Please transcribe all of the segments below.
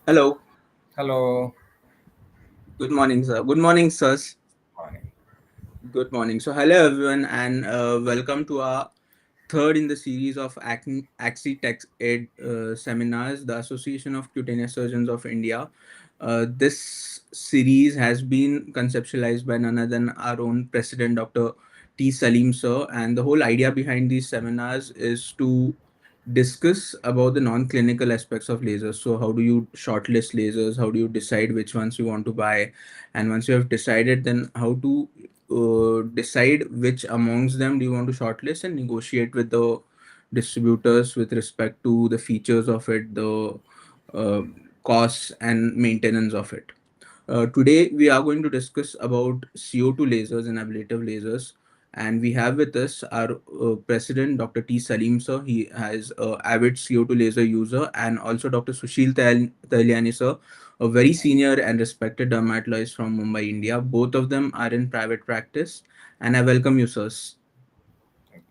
Hello. Hello. Good morning, sir. Good morning, sirs. Morning. Good morning. So, hello everyone, and welcome to our third in the series of ACSI TechAid seminars, the Association of Cutaneous Surgeons of India. This series has been conceptualized by none other than our own president, Dr. T. Salim, sir, and the whole idea behind these seminars is to discuss about the non-clinical aspects of lasers. So how do you shortlist lasers? How do you decide which ones you want to buy? And once you have decided, then how to decide which amongst them do you want to shortlist and negotiate with the distributors with respect to the features of it, the uh, costs and maintenance of it. Today we are going to discuss about CO2 lasers and ablative lasers, and we have with us our president, Dr. T. Salim, sir. He has avid CO2 laser user, and also Dr. Sushil Tahiliani, sir, a very senior and respected dermatologist from Mumbai, India. Both of them are in private practice, and I welcome you, sirs. Thank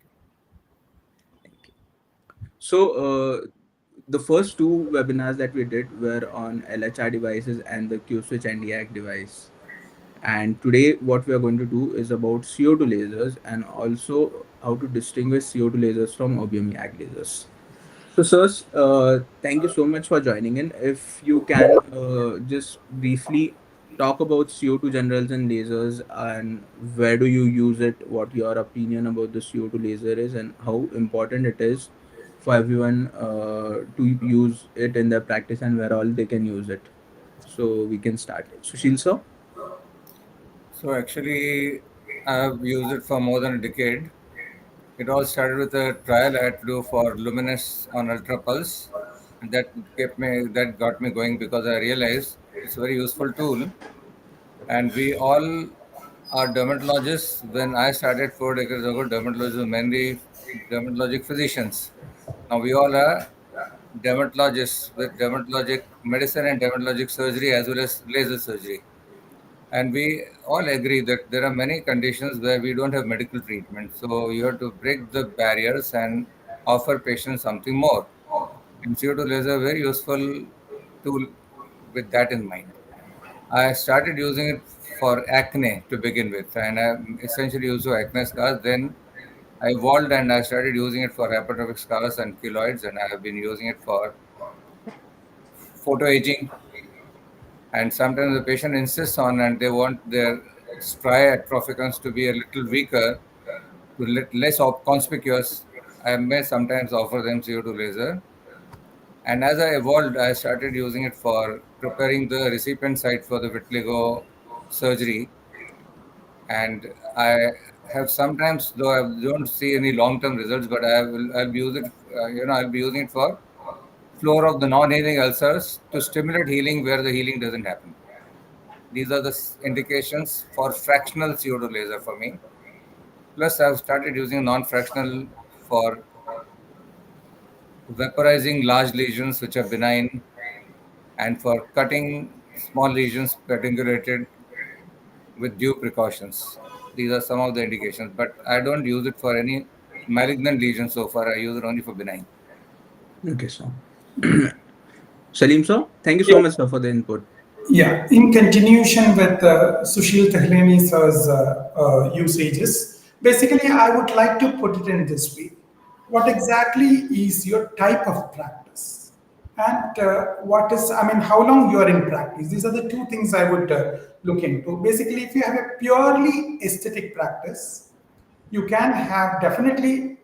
you. So, the first two webinars that we did were on LHR devices and the Q-switch NDAC device. And today, what we are going to do is about CO2 lasers and also how to distinguish CO2 lasers from erbium YAG lasers. So, sirs, thank you so much for joining in. If you can just briefly talk about CO2 generals and lasers and where do you use it, what your opinion about the CO2 laser is, and how important it is for everyone to use it in their practice and where all they can use it. So, we can start. Sushil, sir? So actually, I have used it for more than a decade. It all started with a trial I had to do for luminous on ultra pulse, and that got me going because I realized it's a very useful tool. And we all are dermatologists. When I started 4 decades ago, dermatologists were mainly dermatologic physicians. Now we all are dermatologists with dermatologic medicine and dermatologic surgery as well as laser surgery. And we all agree that there are many conditions where we don't have medical treatment. So you have to break the barriers and offer patients something more. And CO2 laser is a very useful tool with that in mind. I started using it for acne to begin with, and I essentially used for acne scars. Then I evolved and I started using it for hypertrophic scars and keloids, and I have been using it for photo aging. And sometimes the patient insists on and they want their striatrophicons to be a little weaker, to less conspicuous. I may sometimes offer them CO2 laser. And as I evolved, I started using it for preparing the recipient site for the vitiligo surgery. And I have sometimes, though I don't see any long-term results, but I'll use it. I'll be using it for floor of the non-healing ulcers to stimulate healing where the healing doesn't happen. These are the indications for fractional CO2 laser for me. Plus, I've started using non-fractional for vaporizing large lesions which are benign and for cutting small lesions pedunculated with due precautions. These are some of the indications, but I don't use it for any malignant lesions so far. I use it only for benign. Okay, sir. Salim, sir, thank you so Yeah, much, sir, for the input. yeah. In continuation with Sushil Tahiliani's usages, basically, I would like to put it in this way. What exactly is your type of practice? and what is, I mean, how long you are in practice. These are the two things I would look into. Basically, if you have a purely aesthetic practice, you can have definitely,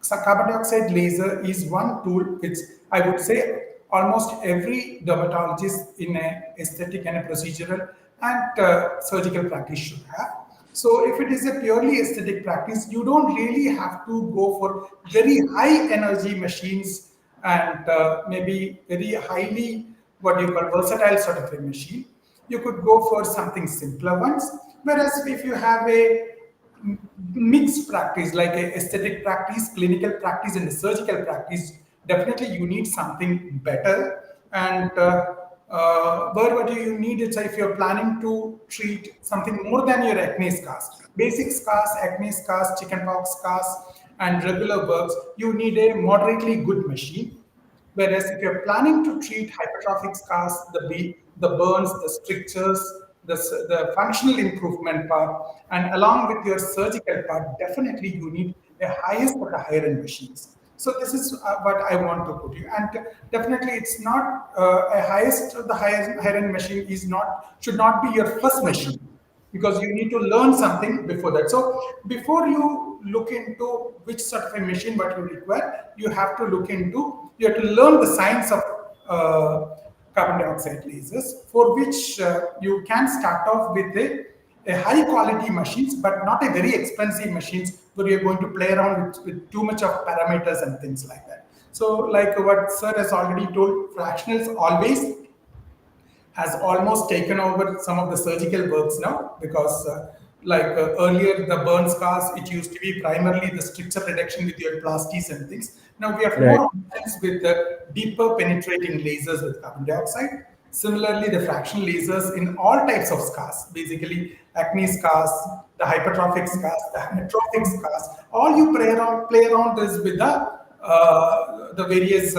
so carbon dioxide laser is one tool which I would say almost every dermatologist in a aesthetic and a procedural and surgical practice should have. So if it is a purely aesthetic practice, you don't really have to go for very high energy machines and maybe very highly what you call versatile sort of a machine. You could go for something simpler ones. Whereas if you have a mixed practice like a aesthetic practice, clinical practice, and a surgical practice, definitely you need something better. And what do you need is if you're planning to treat something more than your acne scars, basic scars, acne scars, chickenpox scars, and regular burns, you need a moderately good machine. Whereas if you're planning to treat hypertrophic scars, the burns, the strictures, the functional improvement part, and along with your surgical part, definitely you need a highest but a higher end machines. So this is what I want to put you. And definitely, it's not a highest, the highest higher end machine is not should not be your first machine because you need to learn something before that. So before you look into which sort of a machine what you require, you have to look into, you have to learn the science of carbon dioxide lasers, for which you can start off with a high quality machines, but not a very expensive machines where you're going to play around with too much of parameters and things like that. So like what sir has already told, fractionals always has almost taken over some of the surgical works now because earlier the burn scars, it used to be primarily the stricture reduction with your plasties and things. Now we have Right. more options with the deeper penetrating lasers with carbon dioxide. Similarly, the fractional lasers in all types of scars, basically acne scars, the hypertrophic scars, the amyotrophic scars, all you play around is with the various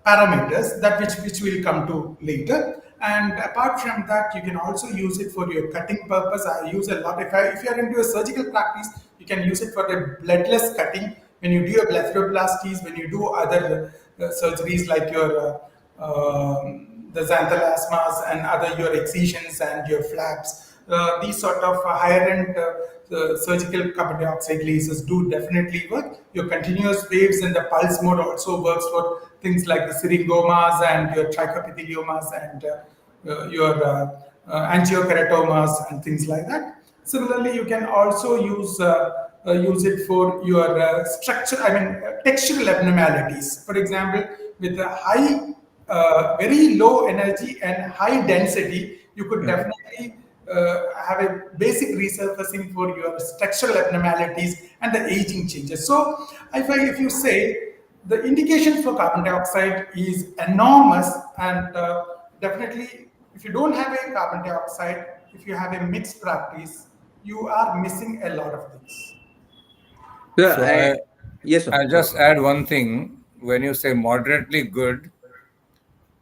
parameters that which we'll come to later. And apart from that, you can also use it for your cutting purpose. I use a lot. If you are into a surgical practice, you can use it for a bloodless cutting. When you do your blepharoplasties, when you do other surgeries like your the xanthelasmas and other your excisions and your flaps, these sort of higher end surgical carbon dioxide lasers do definitely work. Your continuous waves and the pulse mode also works for things like the syringomas and your trichoepitheliomas and your angiokeratomas and things like that. Similarly, you can also use it for your structure, I mean, textural abnormalities. For example, with a high, very low energy and high density, you could definitely have a basic resurfacing for your structural abnormalities and the aging changes. So, if you say the indication for carbon dioxide is enormous, and definitely, if you don't have a carbon dioxide, if you have a mixed practice, you are missing a lot of things. So So yes, sir. I'll just add one thing. When you say moderately good,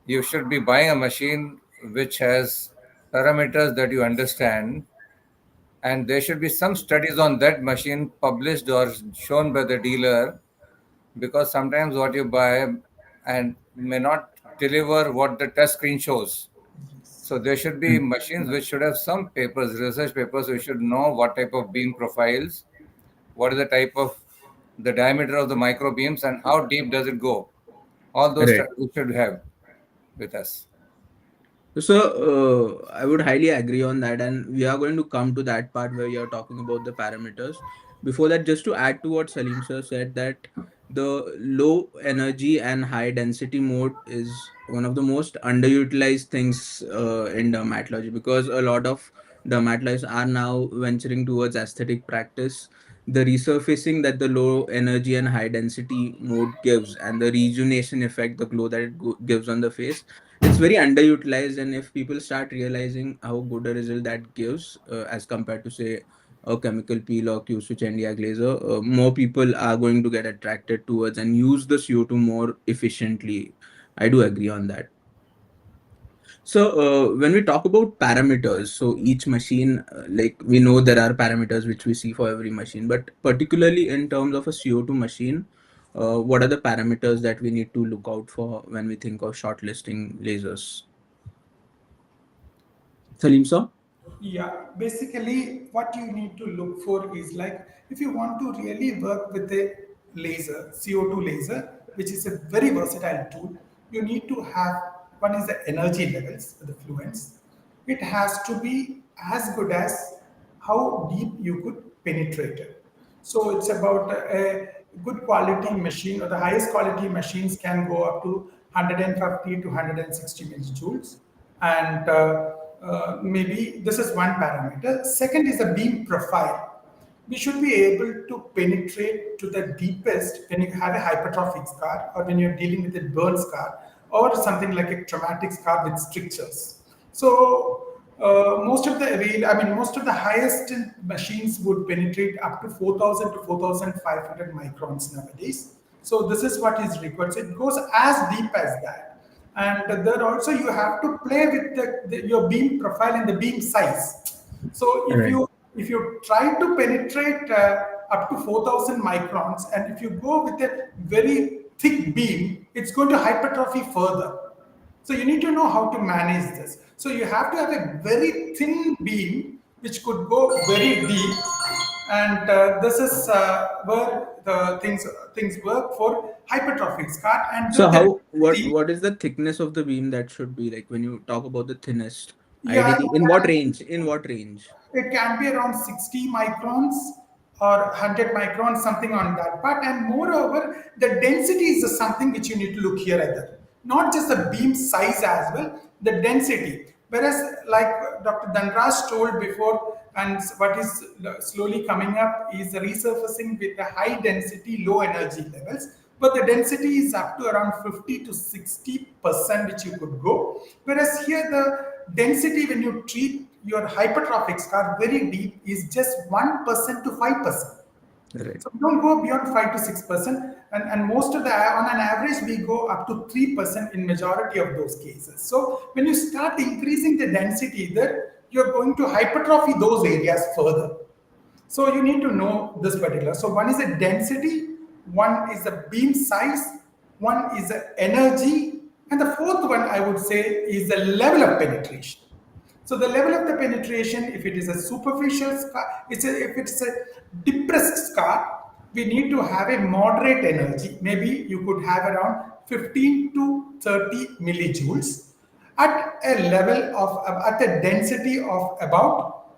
you should be buying a machine which has parameters that you understand, and there should be some studies on that machine published or shown by the dealer, because sometimes what you buy and may not deliver what the test screen shows. So there should be machines which should have some papers, research papers. We should know what type of beam profiles, what is the type of the diameter of the micro beams, and how deep does it go. All those Right. we should have with us. So, I would highly agree on that, and we are going to come to that part where you're talking about the parameters. Before that, just to add to what Salim sir said, that the low energy and high density mode is one of the most underutilized things in dermatology, because a lot of dermatologists are now venturing towards aesthetic practice. The resurfacing that the low energy and high density mode gives, and the rejuvenation effect, the glow that it gives on the face, it's very underutilized. And if people start realizing how good a result that gives as compared to say a chemical peel or Q switch NDI laser, more people are going to get attracted towards and use the CO2 more efficiently. I do agree on that. So when we talk about parameters, so each machine, like we know there are parameters which we see for every machine, but particularly in terms of a CO2 machine, what are the parameters that we need to look out for when we think of shortlisting lasers? Salim sir? Yeah, basically, what you need to look for is like if you want to really work with a laser, CO2 laser, which is a very versatile tool, you need to have one is the energy levels, the fluence. It has to be as good as how deep you could penetrate it. So it's about a good quality machine, or the highest quality machines can go up to 150 to 160 millijoules. And maybe this is one parameter. Second is the beam profile. We should be able to penetrate to the deepest when you have a hypertrophic scar, or when you're dealing with a burn scar, or something like a traumatic scar with strictures. So most of the highest machines would penetrate up to 4,000 to 4,500 microns nowadays. So this is what is required. So it goes as deep as that. And there also you have to play with your beam profile and the beam size. So Right. if you try to penetrate up to 4,000 microns, and if you go with a very thick beam, it's going to hypertrophy further. So you need to know how to manage this. So you have to have a very thin beam which could go very deep, and this is where the things work for hypertrophic scar. And So the how density, what is the thickness of the beam that should be like when you talk about the thinnest? yeah, Ideally, in what range? In what range? it can be around 60 microns or 100 microns, something on that part. And moreover, the density is something which you need to look here at that. Not just the beam size as well, the density. Whereas, like Dr. Dhanraj told before, and what is slowly coming up is the resurfacing with the high density, low energy levels. But the density is up to around 50 to 60% which you could go. Whereas here the density when you treat your hypertrophic scar very deep is just 1% to 5%. Right. So we don't go beyond 5 to 6%, and most of the on an average we go up to 3% in majority of those cases. So when you start increasing the density there, you're going to hypertrophy those areas further. So you need to know this particular. So one is the density, one is the beam size, one is the energy, and the fourth one I would say is the level of penetration. So the level of the penetration, if it is a superficial scar, if it's a depressed scar, we need to have a moderate energy. Maybe you could have around 15 to 30 millijoules at a level of at a density of about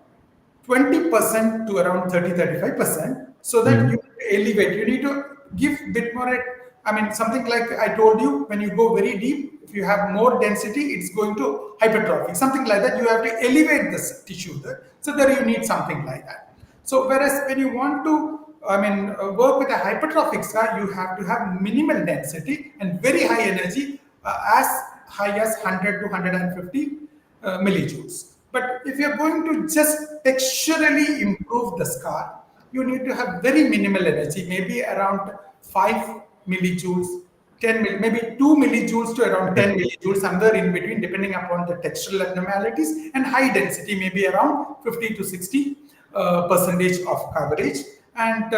20% to around 30-35%, so that you Mm. elevate. You need to give bit more. I mean, something like I told you, when you go very deep, if you have more density, it's going to hypertrophy. Something like that, you have to elevate this tissue there. So there you need something like that. So whereas when you want to, work with a hypertrophic scar, you have to have minimal density and very high energy, as high as 100 to 150 millijoules. But if you're going to just texturally improve the scar, you need to have very minimal energy, maybe around 5 millijoules, maybe 2 millijoules to around 10 Right. millijoules, somewhere in between, depending upon the textural abnormalities, and high density, maybe around 50 to 60 percentage of coverage. And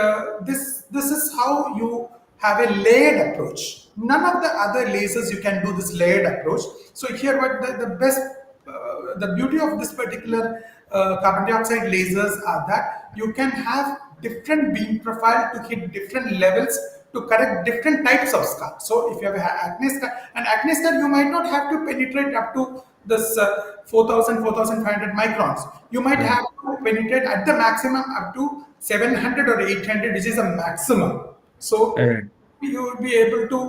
this is how you have a layered approach. None of the other lasers you can do this layered approach. So here, what the beauty of this particular carbon dioxide lasers are that you can have different beam profile to hit different levels to correct different types of scar. So if you have an acne scar, you might not have to penetrate up to this 4,000, microns. You might Right. have to penetrate at the maximum up to 700 or 800, which is a maximum. So Right. you will be able to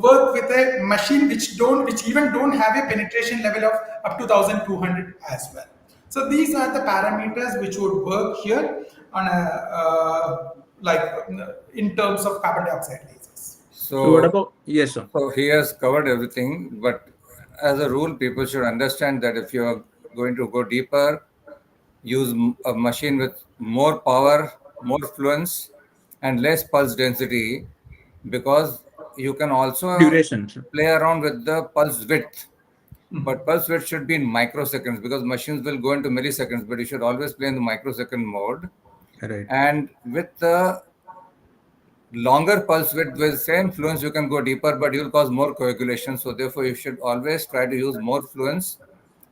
work with a machine which even don't have a penetration level of up to 1,200 as well. So these are the parameters which would work here on a like in terms of carbon dioxide lasers. So what So, about, yes, sir? so he has covered everything, but as a rule, people should understand that if you are going to go deeper, use a machine with more power, more fluence, and less pulse density, because you can also Duration, sir. play around with the pulse width. But pulse width should be in microseconds, because machines will go into milliseconds, but you should always play in the microsecond mode. Right. And with the Longer pulse width with same fluence, you can go deeper, but you'll cause more coagulation. So therefore, you should always try to use more fluence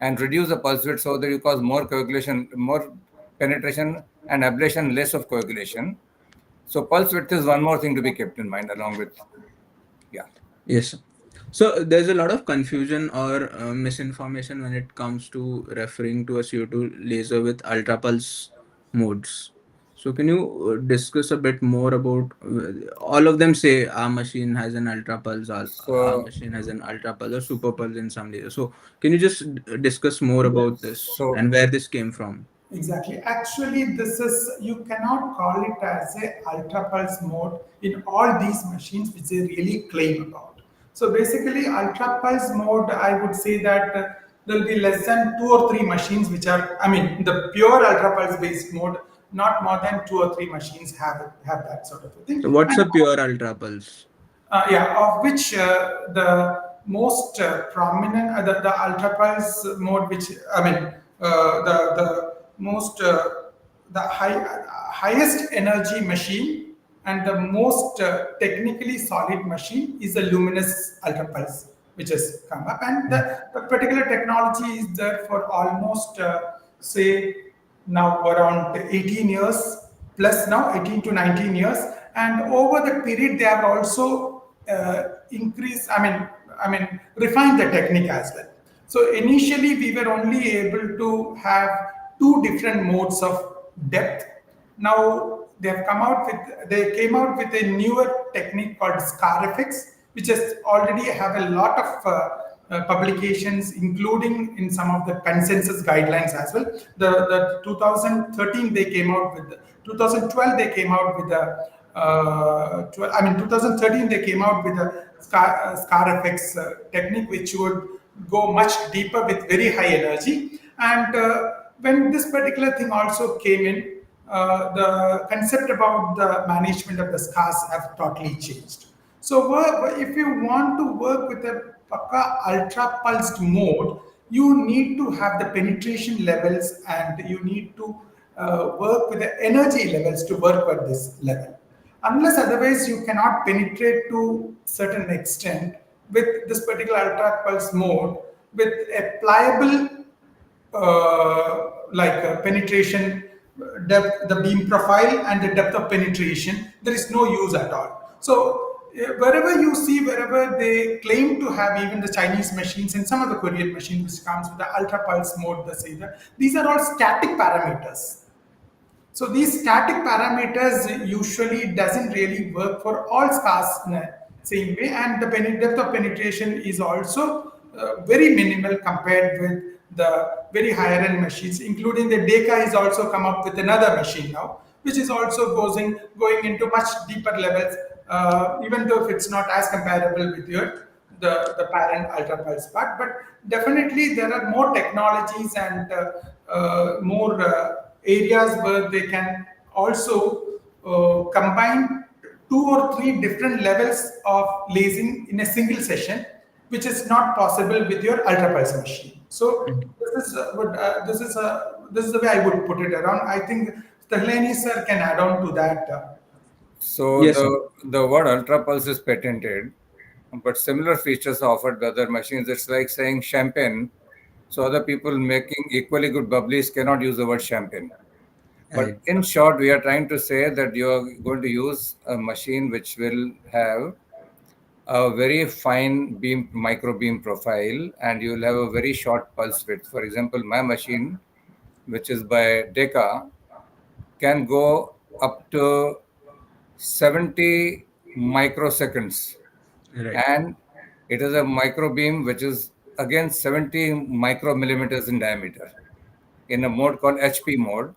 and reduce the pulse width so that you cause more coagulation, more penetration and ablation, less of coagulation. So pulse width is one more thing to be kept in mind along with, yeah. Yes. So there's a lot of confusion or misinformation when it comes to referring to a CO2 laser with ultra pulse modes. So can you discuss a bit more about all of them say our machine has an ultra pulse, our So, machine has an ultra pulse or super pulse in some lasers. So can you just discuss more about this so and where this came from? Exactly. Actually, this is, you cannot call it as a ultra pulse mode in all these machines which they really claim about. So basically, ultra pulse mode, I would say that there will be less than two or three machines which are, I mean, the pure ultra pulse based mode. Not more than two or three machines have that sort of a thing. So what's And a pure ultra pulse? yeah, of which the most prominent, the ultra pulse mode, which I mean, the most the highest energy machine and the most technically solid machine is the luminous ultra pulse, which has come up, and the particular technology is there for almost say now around 18 years plus, now 18 to 19 years, and over the period they have also increased, I mean refined the technique as well. So initially we were only able to have two different modes of depth. Now they came out with a newer technique called ScarFX, which has already have a lot of publications, including in some of the consensus guidelines as well. The 2013 they came out with, 2012 they came out with the 2013 they came out with a ScarFX technique, which would go much deeper with very high energy. And when this particular thing also came in, the concept about the management of the scars have totally changed. So if you want to work with a Paka ultra pulsed mode, you need to have the penetration levels and you need to work with the energy levels to work at this level. Unless otherwise you cannot penetrate to certain extent with this particular ultra pulse mode with a pliable penetration depth, the beam profile and the depth of penetration, there is no use at all. So wherever you see, wherever they claim to have, even the Chinese machines and some of the Korean machines which comes with the ultra pulse mode, they say that these are all static parameters. So these static parameters usually doesn't really work for all scars in the same way, and the depth of penetration is also very minimal compared with the very higher end machines, including the Deka has also come up with another machine now, which is also going into much deeper levels, even though if it's not as comparable with your the parent ultra pulse part, but definitely there are more technologies and more areas where they can also combine two or three different levels of lasing in a single session, which is not possible with your ultra pulse machine. So this is the way I would put it around. I think Tahiliani sir can add on to that. So Yes, sir. the word ultra pulse is patented, but similar features are offered by other machines. It's like saying champagne. So other people making equally good bubblies cannot use the word champagne. But Right. in short, we are trying to say that you are going to use a machine which will have a very fine beam, micro beam profile, and you will have a very short pulse width. For example, my machine, which is by Deka, can go up to 70 microseconds, Right. and it is a micro beam which is again 70 micromillimeters in diameter in a mode called HP mode.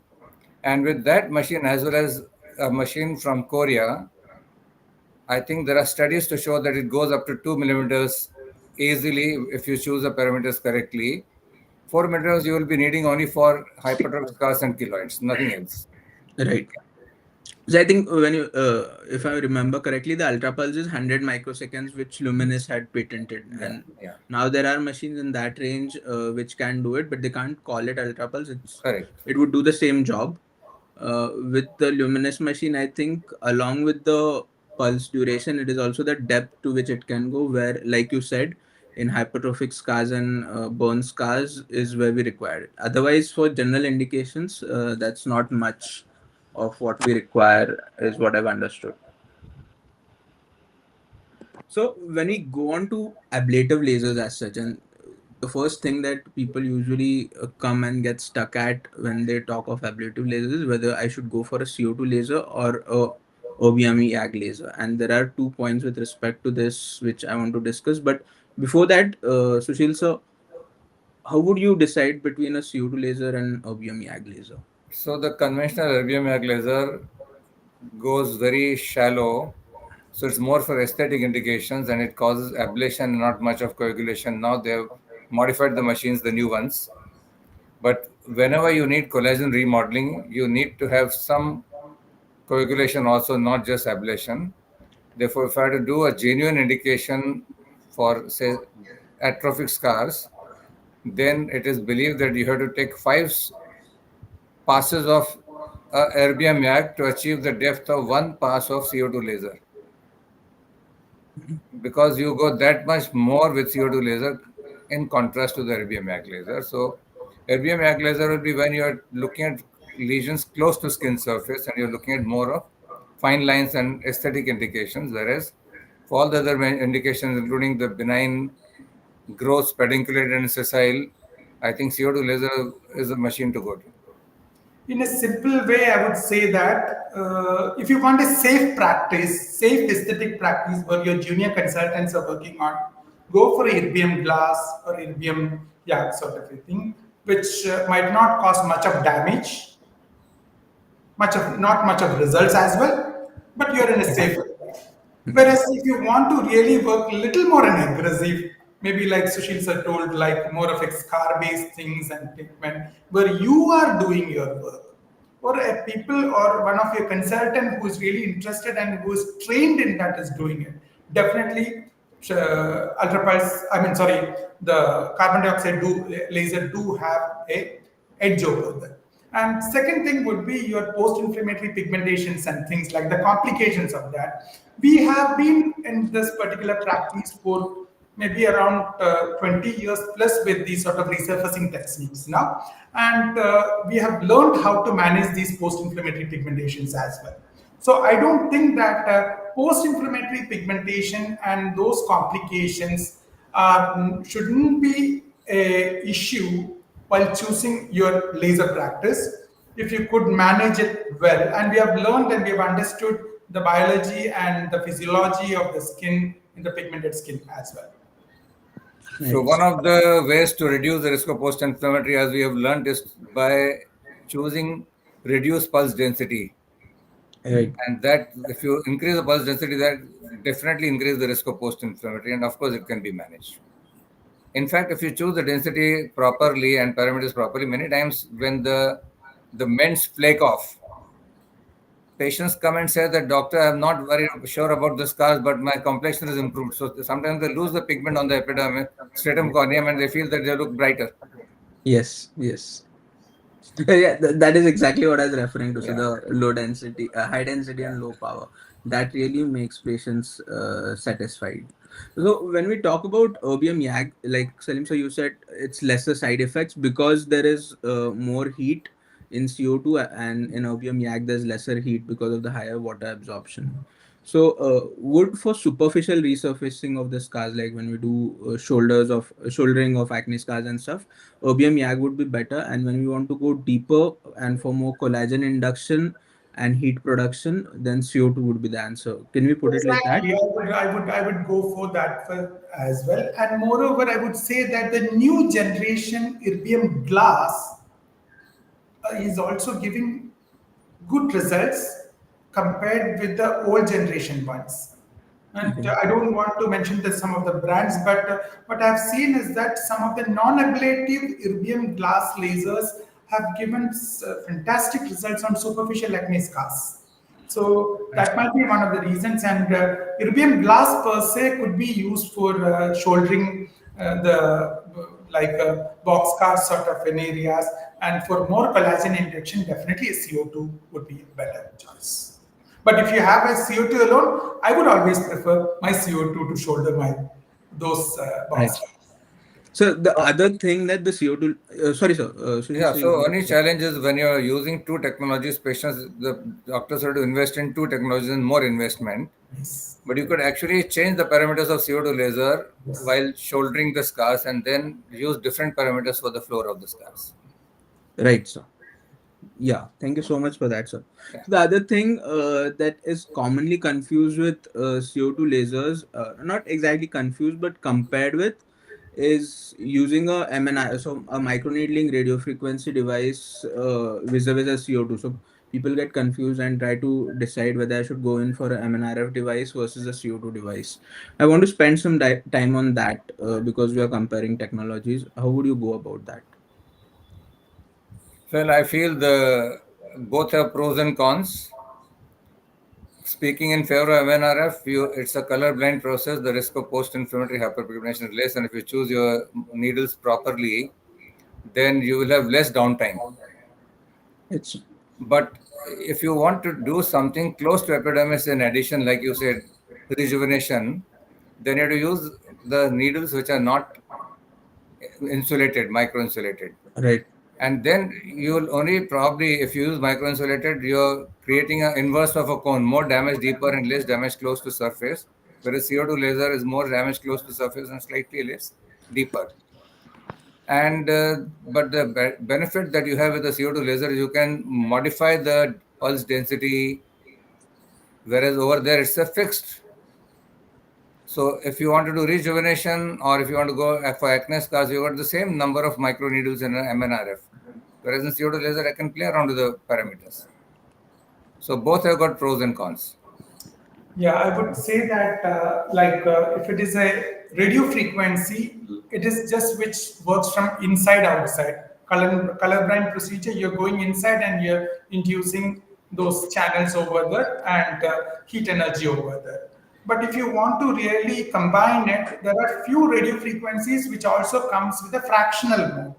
And with that machine, as well as a machine from Korea, I think there are studies to show that it goes up to 2 millimeters easily if you choose the parameters correctly. 4 millimeters you will be needing only for hypertrophic scars and keloids, nothing else. Right. So I think when you, if I remember correctly, the ultra pulse is 100 microseconds, which Luminous had patented, Yeah, and yeah, now there are machines in that range which can do it, but they can't call it ultra pulse. correct. It would do the same job. With the Luminous machine, I think along with the pulse duration, it is also the depth to which it can go, where, like you said, in hypertrophic scars and burn scars is where we require it. Otherwise, for general indications, that's not much of what we require, is what I've understood. So when we go on to ablative lasers as such, and the first thing that people usually come and get stuck at when they talk of ablative lasers is whether I should go for a CO2 laser or a OBME YAG laser. And there are 2 points with respect to this which I want to discuss. But before that, Sushil sir, how would you decide between a CO2 laser and OBME YAG laser? So the conventional erbium YAG laser goes very shallow, so it's more for aesthetic indications and it causes ablation, not much of coagulation. Now they have modified the machines, the new ones. But whenever you need collagen remodeling, you need to have some coagulation also, not just ablation. Therefore, if I had to do a genuine indication for, say, atrophic scars, then it is believed that you have to take five passes of erbium YAG to achieve the depth of one pass of CO2 laser. Because you go that much more with CO2 laser in contrast to the erbium YAG laser. So erbium YAG laser will be when you are looking at lesions close to skin surface and you're looking at more of fine lines and aesthetic indications, whereas for all the other indications, including the benign growth, pedunculate and sessile, I think CO2 laser is a machine to go to. In a simple way, I would say that if you want a safe practice, safe aesthetic practice where your junior consultants are working on, go for erbium glass or erbium yak sort of a thing, which might not cause much of damage, much of not much of results as well, but you're in a safe. Whereas if you want to really work a little more in aggressive, maybe like Sushil sir told, like more of scar-based things and treatment, where you are doing your work, or a people or one of your consultant who is really interested and who is trained in that is doing it. Definitely, ultrapulse. I mean, sorry, the carbon dioxide laser do have a edge over there. And second thing would be your post-inflammatory pigmentations and things like the complications of that. We have been in this particular practice for maybe around 20 years plus with these sort of resurfacing techniques now. And we have learned how to manage these post-inflammatory pigmentations as well. So I don't think that post-inflammatory pigmentation and those complications shouldn't be a issue while choosing your laser practice if you could manage it well. And we have learned and we have understood the biology and the physiology of the skin in the pigmented skin as well. So one of the ways to reduce the risk of post-inflammatory, as we have learned, is by choosing reduced pulse density. Right. And that, if you increase the pulse density, that definitely increases the risk of post-inflammatory, and of course, it can be managed. In fact, if you choose the density properly and parameters properly, many times when the ments flake off, patients come and say that, doctor, I'm not very sure about the scars, but my complexion is improved. So sometimes they lose the pigment on the epidermis, stratum corneum, and they feel that they look brighter. Yes, yes. Yeah, that is exactly what I was referring to. So Yeah. the low density, high density and low power, that really makes patients satisfied. So when we talk about erbium YAG, like Salim, so you said it's lesser side effects because there is more heat in CO2, and in erbium YAG there's lesser heat because of the higher water absorption. So, would for superficial resurfacing of the scars, like when we do shouldering of acne scars and stuff, erbium YAG would be better. And when we want to go deeper and for more collagen induction and heat production, then CO2 would be the answer. Can we put it like that? Exactly. I would go for that as well. And moreover, I would say that the new generation erbium glass is also giving good results compared with the old generation ones. And Okay. I don't want to mention some of the brands, but what I've seen is that some of the non-ablative erbium glass lasers have given fantastic results on superficial acne scars. So that might be one of the reasons. And erbium glass per se could be used for shouldering the like boxcar sort of in areas. And for more collagen injection, definitely a CO2 would be a better choice. But if you have a CO2 alone, I would always prefer my CO2 to shoulder my those Right. bonds. So the Uh, other thing that the CO2, sorry, sir, Sushil, Yeah, so you so wanted only to say? challenge is when you're using two technologies, patients, the doctors have to invest in two technologies and more investment. Yes. But you could actually change the parameters of CO2 laser Yes. while shouldering the scars and then use different parameters for the floor of the scars. Right, sir. Yeah, thank you so much for that, sir. Yeah. So the other thing that is commonly confused with CO2 lasers, not exactly confused, but compared with, is using a MNI, so a microneedling radio frequency device vis-a-vis a CO2. So people get confused and try to decide whether I should go in for a MNRF device versus a CO2 device. I want to spend some time on that because we are comparing technologies. How would you go about that? Well, I feel the both have pros and cons. Speaking in favor of MNRF, it's a color-blind process. The risk of post-inflammatory hyperpigmentation is less, and if you choose your needles properly, then you will have less downtime. It's But if you want to do something close to epidermis in addition, like you said, rejuvenation, then you have to use the needles which are not insulated, micro-insulated. right. And then you'll only probably, if you use micro-insulated, you're creating an inverse of a cone, more damage deeper and less damage close to surface, whereas CO2 laser is more damage close to surface and slightly less deeper. And but the benefit that you have with the CO2 laser is you can modify the pulse density, whereas over there it's a fixed. So if you want to do rejuvenation or if you want to go for acne scars, you got the same number of microneedles in an MNRF. Whereas in CO2 laser, I can play around with the parameters. So both have got pros and cons. Yeah, I would say that if it is a radio frequency, it is just which works from inside outside. Color blind procedure, you're going inside and you're inducing those channels over there and heat energy over there. But if you want to really combine it, there are few radio frequencies which also comes with a fractional mode.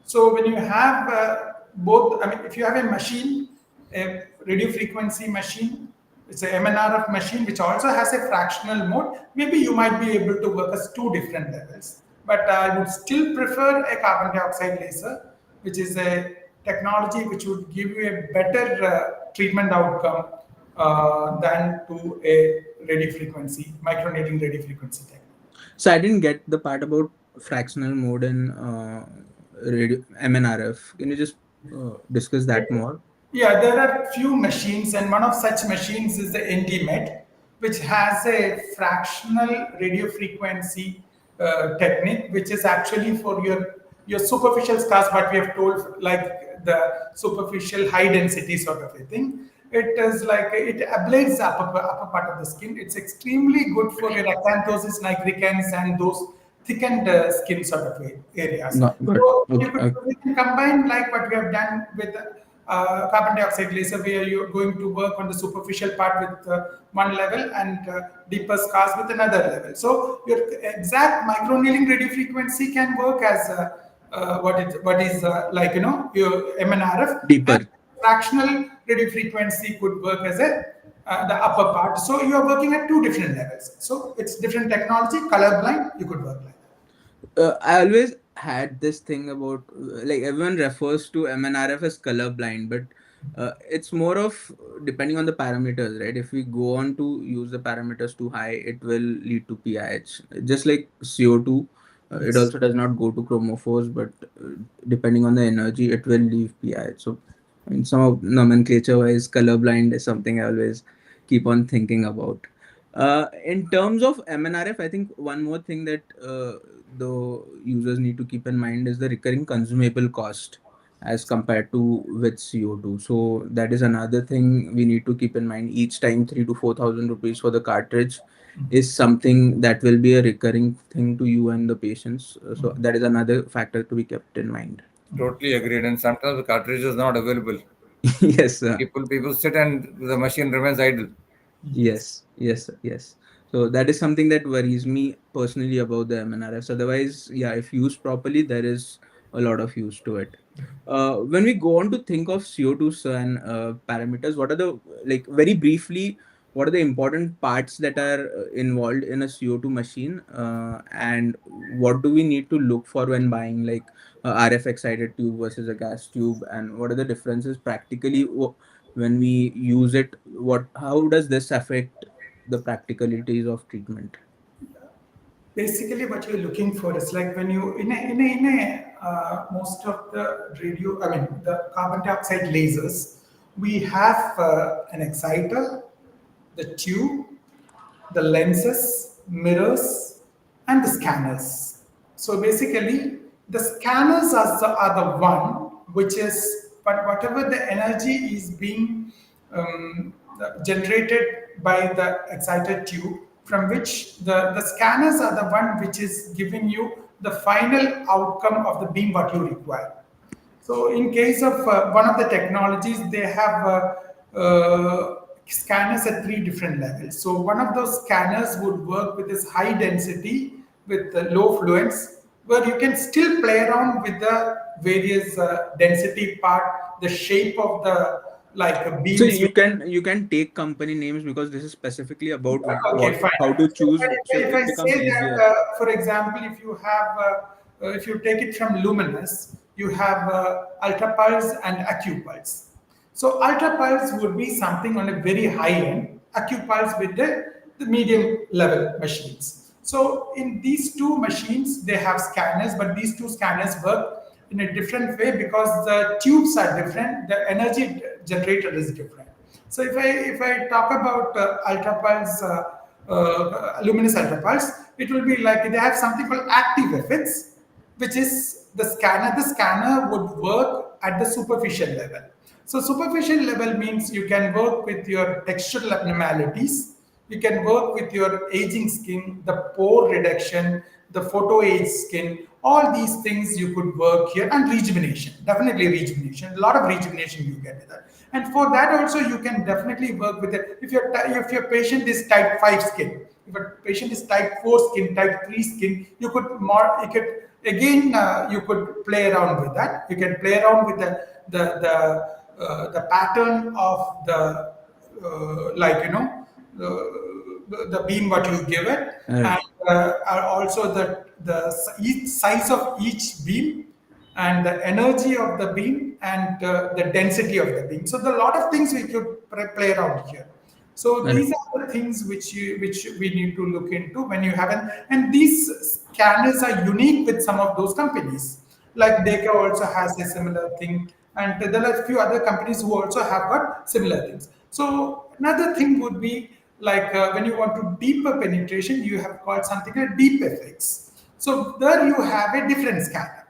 So when you have both, I mean, if you have a machine, a radio frequency machine, it's a MNRF machine which also has a fractional mode. Maybe you might be able to work as two different levels. But I would still prefer a carbon dioxide laser, which is a technology which would give you a better treatment outcome than to a radio frequency, microneedling radio frequency technique. So I didn't get the part about fractional mode and radio MNRF. Can you just discuss that more? Yeah, there are few machines, and one of such machines is the NDMET, which has a fractional radio frequency technique, which is actually for your superficial scars, what we have told, like the superficial high density sort of a thing. It is like it ablates the upper part of the skin. It's extremely good for your acanthosis nigricans and those thickened skin sort of areas. Not good. So Okay. we can combine like what we have done with carbon dioxide laser, where you're going to work on the superficial part with one level and deeper scars with another level. So your exact microneedling radio frequency can work as what is your MNRF, and Deeper. fractional radio frequency could work as a the upper part. So you are working at two different levels. So it's different technology. Color blind, you could work like that. I always had this thing about like everyone refers to MNRF as colorblind, but it's more of depending on the parameters, right? If we go on to use the parameters too high, it will lead to PIH. Just like CO2, it Yes. also does not go to chromophores, but depending on the energy, it will leave PIH. So, in some of nomenclature wise, colorblind is something I always keep on thinking about. In terms of MNRF, I think one more thing that the users need to keep in mind is the recurring consumable cost as compared to with CO2. So that is another thing we need to keep in mind. Each time 3 to 4,000 rupees for the cartridge is something that will be a recurring thing to you and the patients. So that is another factor to be kept in mind. Totally agreed. And sometimes the cartridge is not available. Yes, People sit and the machine remains idle. Yes. yes. So that is something that worries me personally about the MNRFs. Otherwise, yeah, if used properly, there is a lot of use to it. When we go on to think of CO2 and parameters, what are the, like, very briefly, what are the important parts that are involved in a CO2 machine, and what do we need to look for when buying, like, a RF excited tube versus a gas tube, and what are the differences practically when we use it? What, how does this affect the practicalities of treatment? Basically what you're looking for is like when you most of the radio, I mean the carbon dioxide lasers, we have an exciter, the tube, the lenses, mirrors, and the scanners. So basically, the scanners are the one which is, but whatever the energy is being generated by the excited tube, from which the scanners are the one which is giving you the final outcome of the beam what you require. So, in case of one of the technologies, they have scanners at three different levels. So, one of those scanners would work with this high density with low fluence, where you can still play around with the various density part, the shape of the like So beams. you can take company names because this is specifically about Okay, what, fine. how to So choose, so if it I becomes say that, easier. for example, if you take it from luminous, you have ultrapulse and acupulse. So ultrapulse would be something on a very high end, acupulse with the medium level machines. So in these two machines, they have scanners, but these two scanners work in a different way because the tubes are different, the energy generator is different. So if I talk about ultrapulse, luminous ultrapulse, it will be like they have something called active effects, which is the scanner. The scanner would work at the superficial level. So superficial level means you can work with your textural abnormalities, you can work with your aging skin, the pore reduction, the photo age skin, all these things you could work here, and rejuvenation, definitely rejuvenation, a lot of rejuvenation you get with that. And for that also you can definitely work with it. If your patient is type 5 skin, if a patient is type 4 skin, type 3 skin, you could again you could play around with that. You can play around with the pattern of the like the beam what you give it, and Right. also each size of each beam and the energy of the beam and the density of the beam. So there are a lot of things we could play around here. So Right. these are the things which we need to look into when you have an, and these scanners are unique with some of those companies. Like Deka also has a similar thing, and there are a few other companies who also have got similar things. So another thing would be like when you want to deeper penetration, you have called something like deep effects. So there you have a different scanner.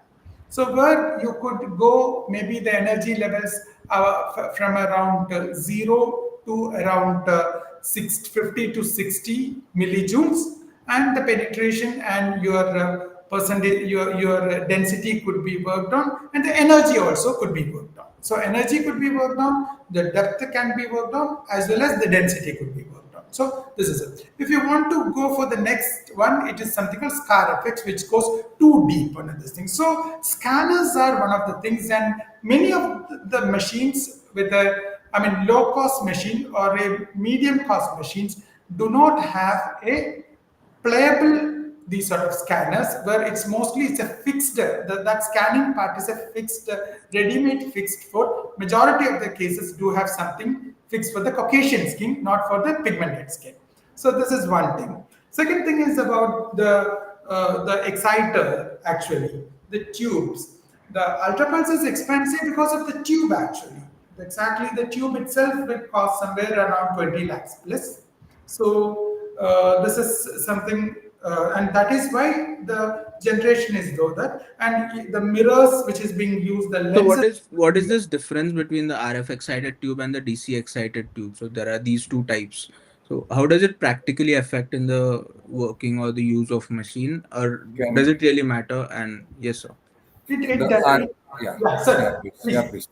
So where you could go, maybe the energy levels from around 0 to around 650 to 60 millijoules, and the penetration and your percentage, your density could be worked on, and the energy also could be worked on. So energy could be worked on, the depth can be worked on, as well as the density could be worked on. So this is it. If you want to go for the next one, it is something called scar effects, which goes too deep on this thing. So scanners are one of the things, and many of the machines with a, I mean, low cost machine or a medium cost machines do not have a playable these sort of scanners where it's a fixed that scanning part is a fixed ready-made fixed for majority of the cases do have something fixed for the Caucasian skin, not for the pigmented skin. So this is one thing. Second thing is about the exciter, actually the tubes. The ultrapulse is expensive because of the tube, actually. Exactly, the tube itself will cost somewhere around 20 lakhs plus. So this is something, and that is why the generation is low. That, and the mirrors which is being used, the So lenses. what is this difference between the RF excited tube and the DC excited tube? So there are these two types. So how does it practically affect in the working or the use of machine, or does Can it really matter? And yes, sir. It the does. R yeah, Yeah, yeah, sir. please, yeah, Please. please.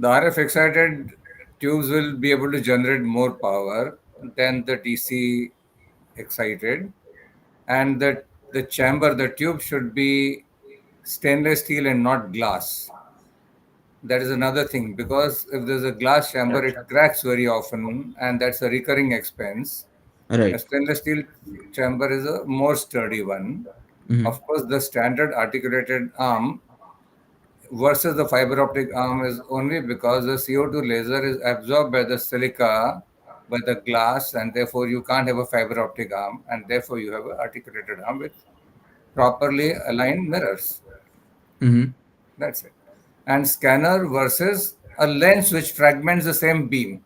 The RF excited tubes will be able to generate more power than the DC excited, and the chamber, the tube should be stainless steel and not glass. That is another thing, because if there's a glass chamber, it cracks very often, and that's a recurring expense. A Right. stainless steel chamber is a more sturdy one. Mm-hmm. Of course, the standard articulated arm versus the fiber optic arm is only because the CO2 laser is absorbed by the silica, by the glass, and therefore you can't have a fiber optic arm, and therefore you have an articulated arm with properly aligned mirrors. Mm-hmm. That's it. And scanner versus a lens which fragments the same beam.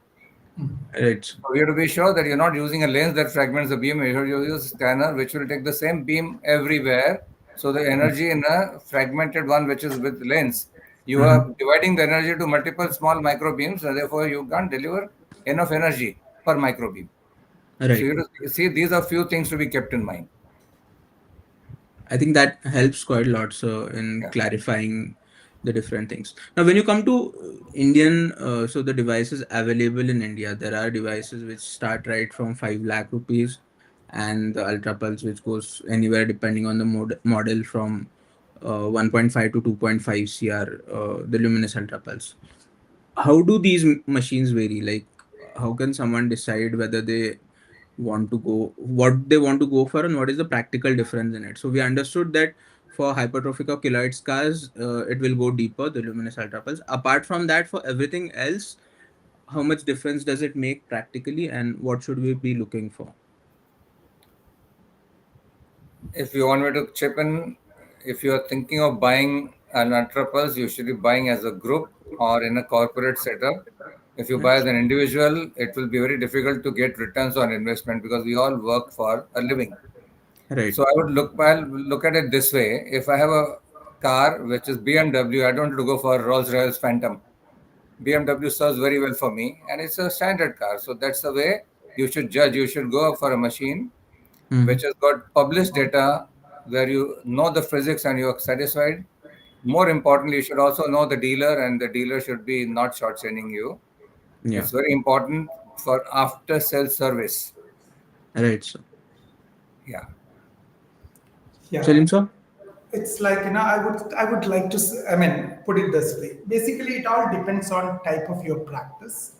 Right. So you have to be sure that you're not using a lens that fragments the beam. You have to use a scanner which will take the same beam everywhere. So the energy in a fragmented one, which is with lens, you Mm-hmm. are dividing the energy to multiple small micro beams, and therefore you can't deliver enough energy per micro beam. So Right. you have to see, these are few things to be kept in mind. I think that helps quite a lot, so in Yeah. clarifying the different things. Now, when you come to Indian, so the devices available in India, there are devices which start right from 5 lakh rupees, and the Ultra Pulse, which goes anywhere depending on the model from 1.5 to 2.5 CR, the Luminous Ultra Pulse. How do these machines vary? Like, how can someone decide whether they want to go, what they want to go for, and what is the practical difference in it? So we understood that for hypertrophic or keloid scars, it will go deeper, the luminous ultra pulse. Apart from that, for everything else, how much difference does it make practically, and what should we be looking for? If you want me to chip in, if you are thinking of buying an Ultra Pulse, you should be buying as a group or in a corporate setup. If you buy Right. as an individual, it will be very difficult to get returns on investment because we all work for a living. Right. So I'll look at it this way. If I have a car which is BMW, I don't have to go for Rolls-Royce Phantom. BMW serves very well for me, and it's a standard car. So that's the way you should judge. You should go for a machine Mm-hmm. which has got published data where you know the physics and you're satisfied. More importantly, you should also know the dealer, and the dealer should be not short-selling you. Yeah. It's very important for after-sales service. Right. So, Yeah. Yeah. Salim sir. It's like, I would like to put it this way. Basically, it all depends on type of your practice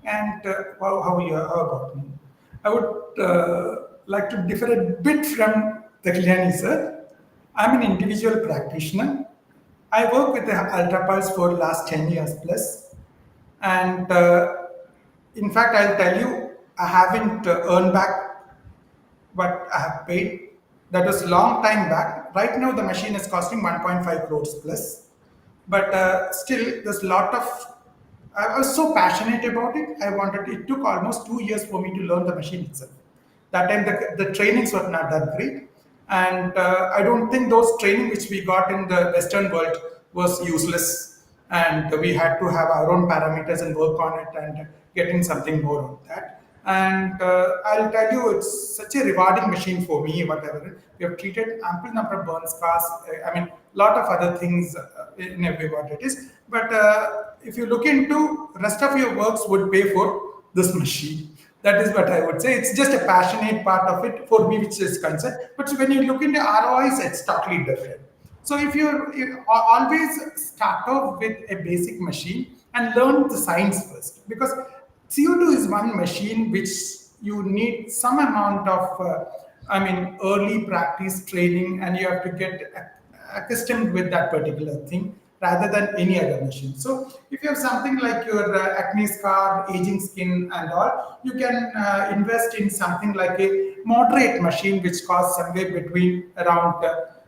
and how about me. I would like to differ a bit from Tahiliani sir. I'm an individual practitioner. I work with the Ultra Pulse for last 10 years plus, and in fact, I'll tell you, I haven't earned back what I have paid. That was long time back. Right now, the machine is costing 1.5 crores plus, but still, there's a lot of. I was so passionate about it. I wanted. It took almost 2 years for me to learn the machine itself. That time, the trainings were not that great, and I don't think those training which we got in the Western world was useless, and we had to have our own parameters and work on it and getting something more on that. And I'll tell you, it's such a rewarding machine for me. Whatever we have treated ample number of burn scars. Lot of other things in every what it is. But if you look into rest of your works, would pay for this machine. That is what I would say. It's just a passionate part of it for me, which is concerned. But when you look into ROIs, it's totally different. So if you always start off with a basic machine and learn the science first, because CO2 is one machine which you need some amount of, early practice training, and you have to get accustomed with that particular thing rather than any other machine. So if you have something like your acne scar, aging skin and all, you can invest in something like a moderate machine which costs somewhere between around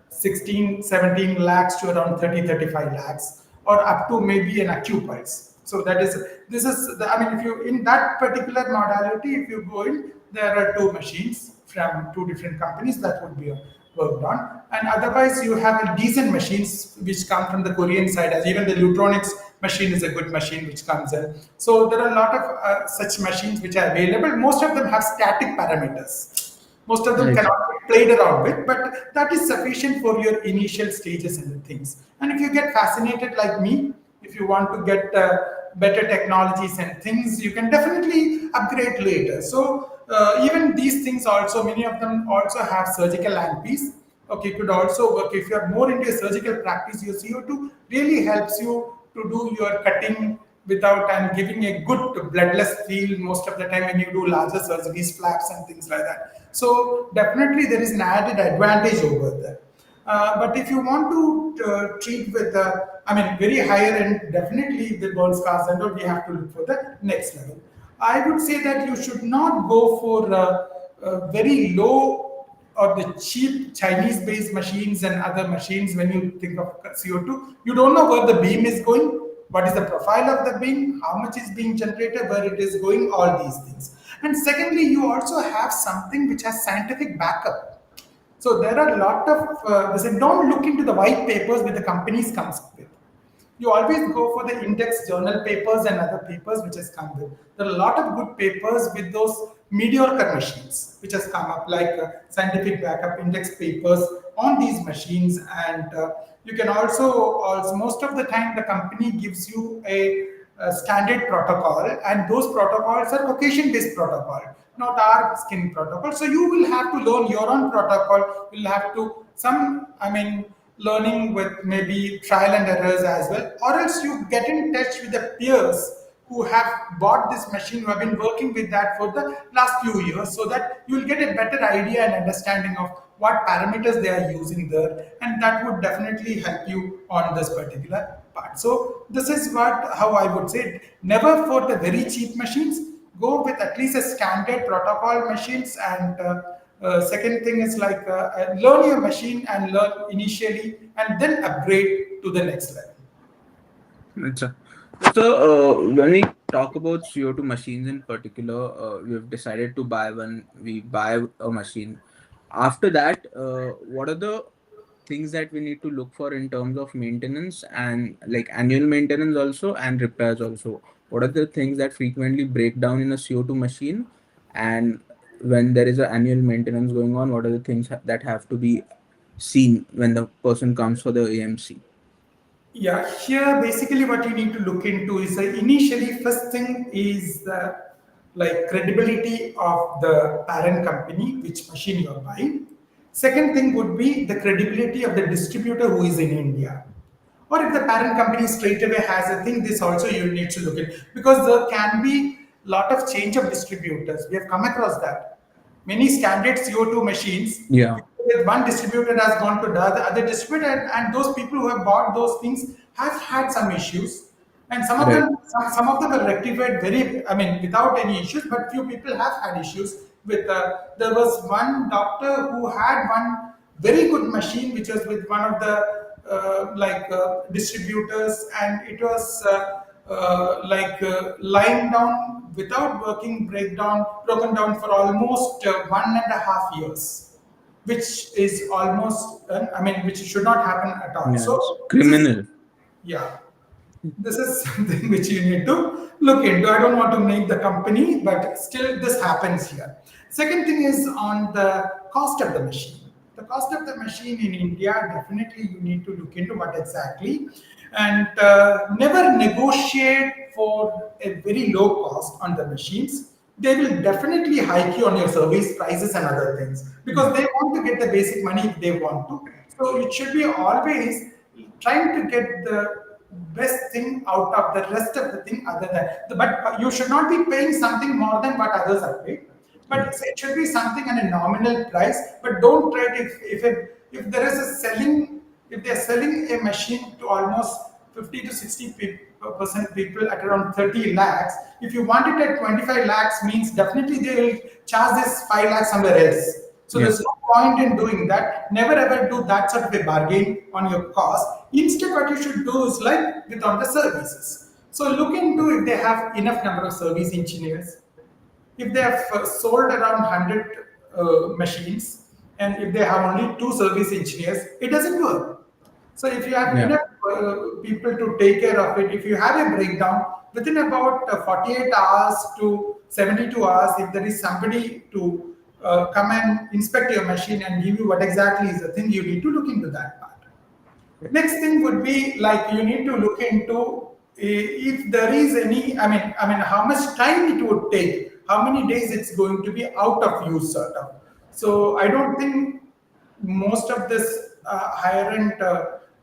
16, 17 lakhs to around 30, 35 lakhs, or up to maybe an AccuPulse. So that is, this is, if you, in that particular modality, if you go in, there are two machines from two different companies that would be worked on. And otherwise, you have a decent machines which come from the Korean side, as even the Lutronics machine is a good machine which comes in. So there are a lot of such machines which are available. Most of them have static parameters. Most of them Right. cannot be played around with, but that is sufficient for your initial stages and the things. And if you get fascinated like me, if you want to get better technologies and things, you can definitely upgrade later. So even these things also, many of them also have surgical handpiece, Okay, could also work. If you are more into a surgical practice, your CO2 really helps you to do your cutting without and giving a good bloodless feel most of the time when you do larger surgeries, flaps and things like that. So definitely there is an added advantage over there. But if you want to treat with, very higher end, definitely the burn scars and all, we have to look for the next level. I would say that you should not go for very low or the cheap Chinese-based machines and other machines when you think of CO2. You don't know where the beam is going, what is the profile of the beam, how much is being generated, where it is going, all these things. And secondly, you also have something which has scientific backup. So there are a lot of, they say, don't look into the white papers which the companies comes with. You always go for the index journal papers and other papers which has come with. There are a lot of good papers with those mediocre machines which has come up, like scientific backup index papers on these machines. And you can also, most of the time the company gives you a standard protocol, and those protocols are location based protocol, not our skin protocol. So you will have to learn your own protocol. You'll have to learning with maybe trial and errors as well, or else you get in touch with the peers who have bought this machine, who have been working with that for the last few years, so that you will get a better idea and understanding of what parameters they are using there, and that would definitely help you on this particular part. So this is what how I would say, never for the very cheap machines, go with at least a standard protocol machines. And second thing is like learn your machine and learn initially and then upgrade to the next level. It's a, so, when we talk about CO2 machines in particular, we've decided to buy one. We buy a machine. After that, what are the things that we need to look for in terms of maintenance and like annual maintenance also and repairs also? What are the things that frequently break down in a CO2 machine? And when there is an annual maintenance going on, what are the things that have to be seen when the person comes for the AMC? Yeah, here basically what you need to look into is initially first thing is the like credibility of the parent company, which machine you are buying. Second thing would be the credibility of the distributor who is in India. Or if the parent company straight away has a thing, this also you need to look at, because there can be lot of change of distributors. We have come across that. Many standard CO2 machines, Yeah, with one distributor has gone to the other distributor, and those people who have bought those things have had some issues, and some of right. them some of them are rectified very, without any issues, but few people have had issues with. There was one doctor who had one very good machine which was with one of the distributors, and it was lying down without working, broken down for almost 1.5 years, which is almost, which should not happen at all. Yeah, it's So this is, criminal. yeah, this is something which you need to look into. I don't want to name the company, but still this happens here. Second thing is on the cost of the machine. The cost of the machine in India, definitely you need to look into what exactly, and never negotiate for a very low cost on the machines. They will definitely hike you on your service prices and other things, because they want to get the basic money if they want to. So it should be always trying to get the best thing out of the rest of the thing other than but you should not be paying something more than what others are paid, but it should be something at a nominal price. But don't try to, if there is a selling, if they're selling a machine to almost 50 to 60% people at around 30 lakhs, if you want it at 25 lakhs, means definitely they will charge this 5 lakhs somewhere else. So Yeah. there's no point in doing that. Never ever do that sort of a bargain on your cost. Instead, what you should do is like with on the services. So look into if they have enough number of service engineers. If they have sold around 100 machines, and if they have only two service engineers, it doesn't work. So if you have Yeah. enough people to take care of it, if you have a breakdown within about 48 hours to 72 hours, if there is somebody to come and inspect your machine and give you what exactly is the thing, you need to look into that part. Next thing would be like you need to look into if there is any. How much time it would take, how many days it's going to be out of use, sort of. So I don't think most of this higher end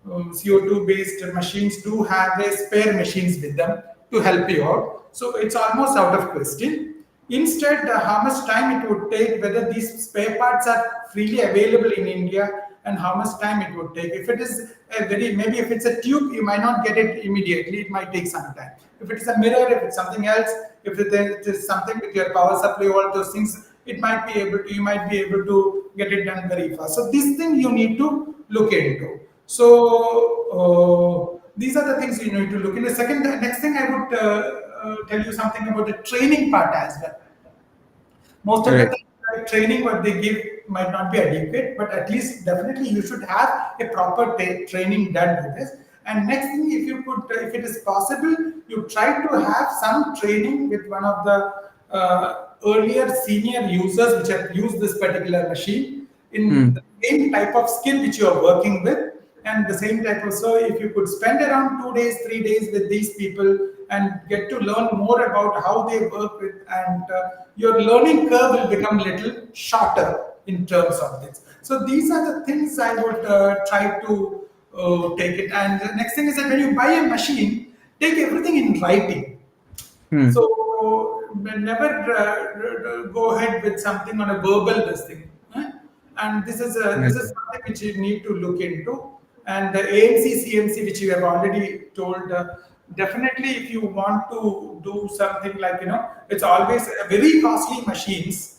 CO2 based machines do have a spare machines with them to help you out. So it's almost out of question. Instead, how much time it would take, whether these spare parts are freely available in India, and how much time it would take. If it is a very, maybe if it's a tube, you might not get it immediately. It might take some time. If it is a mirror, if it's something else, if it is something with your power supply, all those things, it might be able to, you might be able to get it done very fast. So this thing you need to look into. So these are the things you need to look into. Second, the next thing I would tell you something about the training part as well. Most of the Right. time, training what they give might not be adequate, but at least definitely you should have a proper training done with this. And next thing, if you could, if it is possible, you try to have some training with one of the earlier senior users which have used this particular machine in Hmm. the same type of skill which you are working with, and the same type of, so if you could spend around 2 days 3 days with these people and get to learn more about how they work with, and your learning curve will become little shorter in terms of this. So these are the things I would try to take it. And the next thing is that when you buy a machine, take everything in writing. Hmm. So never go ahead with something on a verbal this thing. And this Right. is something which you need to look into. And the AMC CMC, which you have already told, definitely if you want to do something like, it's always very costly machines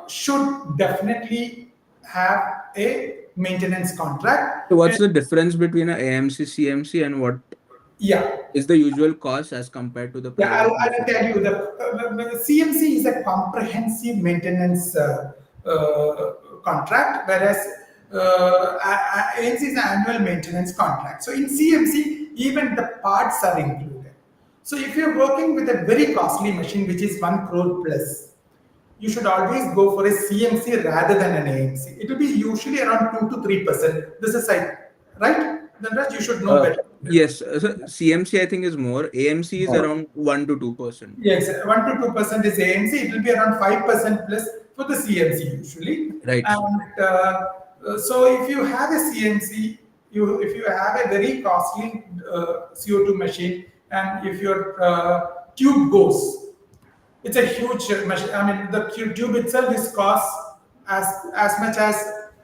should definitely have a maintenance contract. So what's the difference between a AMC CMC and what Yeah, is the usual cost as compared to the yeah, private I'll tell machines? you the CMC is a comprehensive maintenance contract, whereas ANC is an annual maintenance contract. So in CMC, even the parts are included. So if you're working with a very costly machine, which is 1 crore plus, you should always go for a CMC rather than an AMC. It will be usually around 2 to 3%. This is right. Then rest you should know Uh, better. yes, so CMC I think is more. AMC is More. around 1 to 2%. Yes, 1 to 2% is AMC. It will be around 5% plus for the CMC usually. Right, sir. And so, if you have a CMC, if you have a very costly CO2 machine, and if your tube goes, it's a huge machine. I mean, the tube itself is cost as much as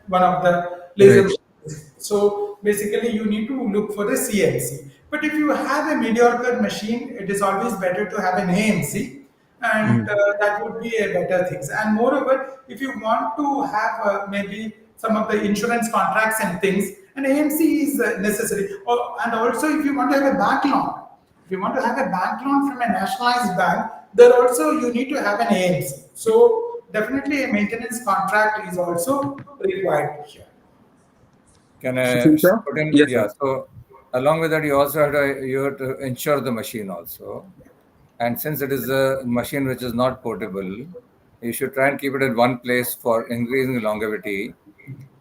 one of the laser Right. machines. So basically, you need to look for the CNC. But if you have a mediocre machine, it is always better to have an AMC, and Mm. that would be a better thing. And moreover, if you want to have maybe some of the insurance contracts and things, an AMC is necessary. And also, if you want to have a bank loan, if you want to have a bank loan from a nationalized bank, there also you need to have an AMC. So definitely a maintenance contract is also required here. Can I Sushil sir? put in? Yes, Yeah. sir. So along with that, you have to insure the machine also. And since it is a machine which is not portable, you should try and keep it at one place for increasing longevity.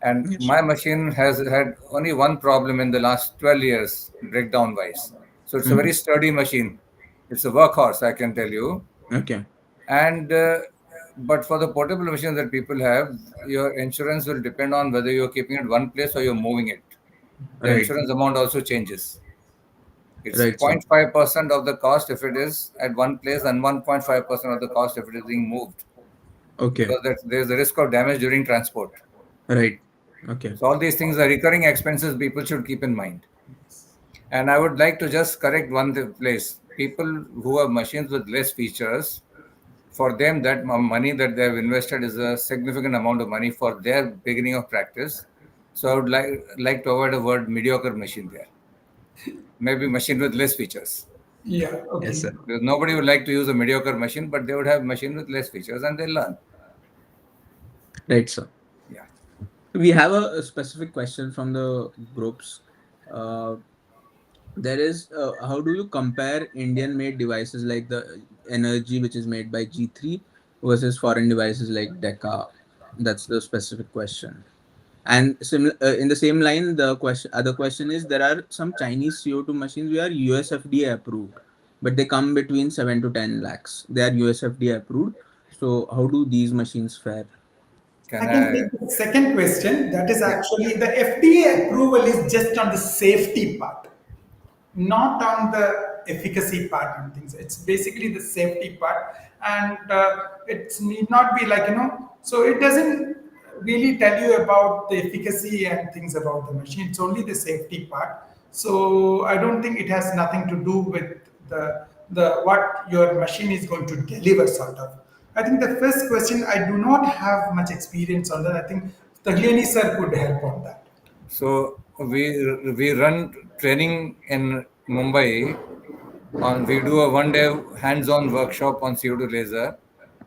And Yes. my machine has had only one problem in the last 12 years, breakdown wise. So it's a very Mhm. sturdy machine. It's a workhorse, I can tell you. Okay. And but for the portable machines that people have, your insurance will depend on whether you're keeping it one place or you're moving it. The Right. insurance amount also changes. It's Right, sir. 0.5% of the cost if it is at one place, and 1.5% of the cost if it is being moved, Okay. because there's a risk of damage during transport. Right. Okay. So all these things are recurring expenses people should keep in mind. And I would like to just correct one place. People who have machines with less features, for them that money that they have invested is a significant amount of money for their beginning of practice. So I would like to avoid the word mediocre machine there. Maybe machine with less features. Yeah, Yes, okay. sir. Because nobody would like to use a mediocre machine, but they would have machine with less features and they learn. Right, sir. Yeah. We have a specific question from the groups. Uh, there is how do you compare Indian made devices like the energy which is made by G3 versus foreign devices like Deca? That's the specific question. And in the same line, the other question is there are some Chinese CO2 machines which are USFDA approved, but they come between 7 to 10 lakhs. They are USFDA approved. So how do these machines fare? Can I can I? take the second question. That is Yeah. actually the FDA approval is just on the safety part, not on the efficacy part and things. It's basically the safety part, and it need not be like So it doesn't really tell you about the efficacy and things about the machine. It's only the safety part. So I don't think it has nothing to do with the what your machine is going to deliver, sort of. I think the first question I do not have much experience on that. I think Tahiliani sir could help on that. So we run training in Mumbai. On we do a 1 day hands-on workshop on CO2 laser,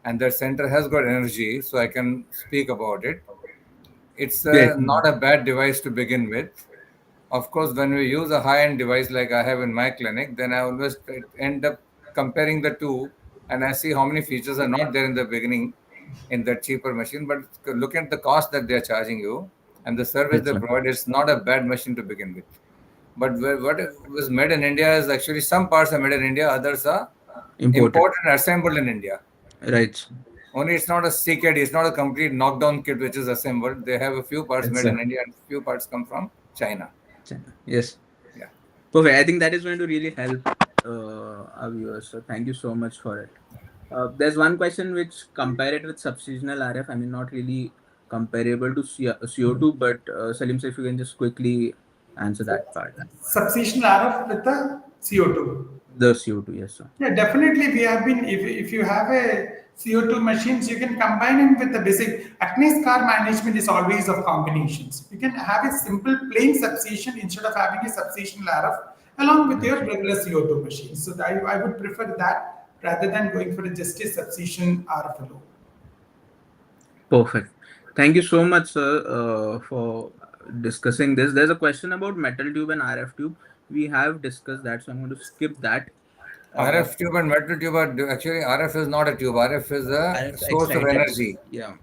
and that center has got energy, so I can speak about it. It's Yes. not a bad device to begin with. Of course, when we use a high-end device like I have in my clinic, then I always end up comparing the two, and I see how many features are not there in the beginning in that cheaper machine. But look at the cost that they are charging you and the service Yes, they sir. provide. It's not a bad machine to begin with. But what was made in India is actually some parts are made in India, others are Imported. imported and assembled in India. Right, sir. Only it's not a CKD, it's not a complete knockdown kit which is assembled. They have a few parts Yes, made in sir. India and few parts come from China. China. Yes. Yeah. Perfect. I think that is going to really help our viewers. So thank you so much for it. There's one question which compare it with subseasonal RF. I mean, not really comparable to CO2, but Salim, so if you can just quickly answer that part. Substitution RF with the CO2. The CO2, yes, sir. Yeah, definitely. We have been, if you have a CO2 machines, you can combine it with the basic. At least car management is always of combinations. You can have a simple plain substation instead of having a substation RF along with Right, your sir. regular CO2 machine. So I would prefer that rather than going for just a substation RF alone. Perfect. Thank you so much, sir, for discussing this. There's a question about metal tube and RF tube. We have discussed that, so I'm going to skip that. Uh, RF tube and metal tube are actually RF is not a tube. RF is a RF source of excited. energy. Yeah,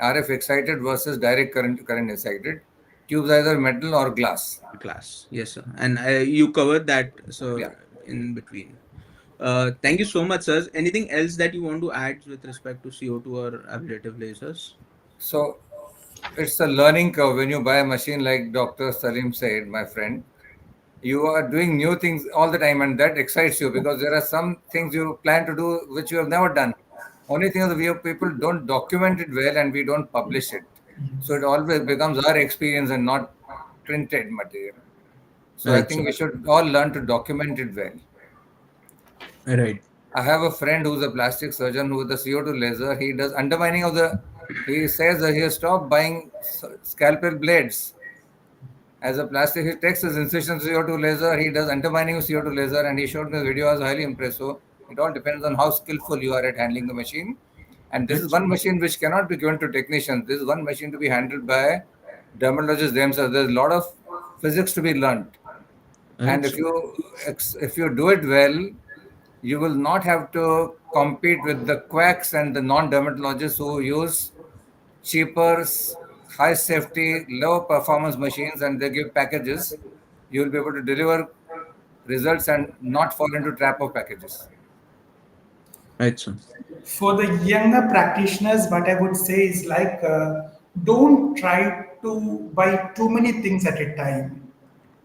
RF excited versus direct current excited. Tubes either metal or glass. class. Yes, sir. And you covered that, Yeah. sir, in between. Thank you so much, sir. Anything else that you want to add with respect to CO2 or ablative lasers? So it's a learning curve when you buy a machine like Dr. Salim said, my friend. You are doing new things all the time, and that excites you because there are some things you plan to do which you have never done. Only thing is we have people don't document it well and we don't publish it. So it always becomes our experience and not printed material. So I Right, sir. think we should all learn to document it well. Right. I have a friend who's a plastic surgeon who with the CO2 laser, he does undermining of the, he says that he has stopped buying scalpel blades. As a plastic, he takes his incision CO2 laser, he does undermining of CO2 laser, and he showed me the video. I was highly impressed. So it all depends on how skillful you are at handling the machine. And this is Right, sir. one machine which cannot be given to technicians. This is one machine to be handled by dermatologists themselves. There's a lot of physics to be learned. Right, And sir. if you do it well, you will not have to compete with the quacks and the non-dermatologists who use cheaper, high safety, low performance machines and they give packages. You will be able to deliver results and not fall into trap of packages. Right, sir. For the younger practitioners, what I would say is like, don't try to buy too many things at a time.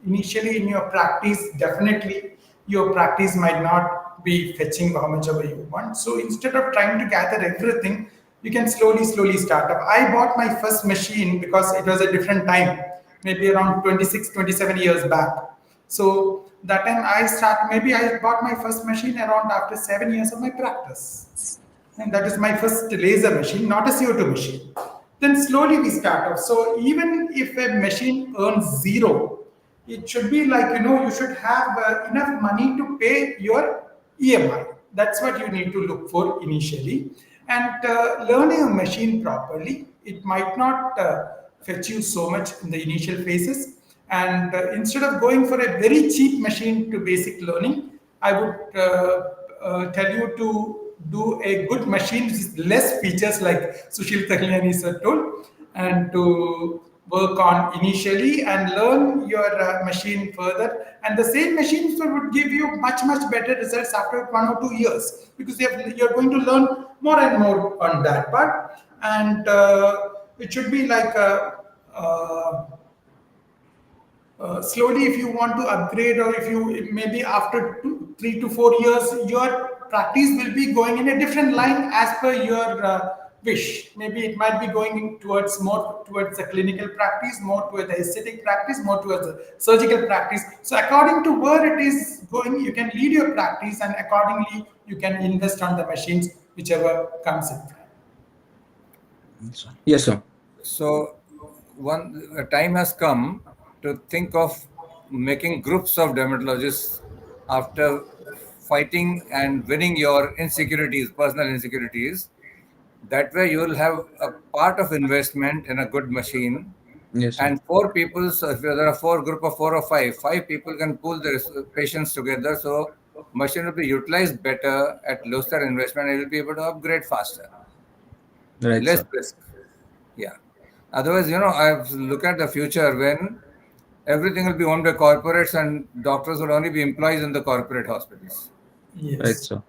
Initially, in your practice, definitely your practice might not be fetching how much ever you want. So instead of trying to gather everything, you can slowly start up. I bought my first machine because it was a different time, maybe around 26, 27 years back. So that time maybe I bought my first machine around after 7 years of my practice. And that is my first laser machine, not a CO2 machine. Then slowly we start off. So even if a machine earns zero, it should be like, you should have enough money to pay your EMI. That's what you need to look for initially. And learning a machine properly, it might not fetch you so much in the initial phases. And instead of going for a very cheap machine to basic learning, I would tell you to do a good machine with less features like Sushil Tahiliani sir told, and to work on initially and learn your machine further. And the same machine sir, would give you much better results after 1 or 2 years because you're going to learn more and more on that part. And it should be like a, slowly if you want to upgrade, or if you maybe after 3 to 4 years your practice will be going in a different line as per your wish. Maybe it might be going towards more towards the clinical practice, more towards the aesthetic practice, more towards the surgical practice. So according to where it is going, you can lead your practice, and accordingly you can invest on the machines whichever comes in. Yes, sir. So, one a time has come to think of making groups of dermatologists after fighting and winning your insecurities, personal insecurities. That way, you will have a part of investment in a good machine, Yes, sir. and four people. So, if there are four group of 4 or 5, 5 people can pool their patients together. So, machine will be utilized better at lesser investment, and you will be able to upgrade faster, Right, less sir. risk. Yeah. Otherwise, I look at the future when everything will be owned by corporates and doctors will only be employees in the corporate hospitals. Right, Yes. sir.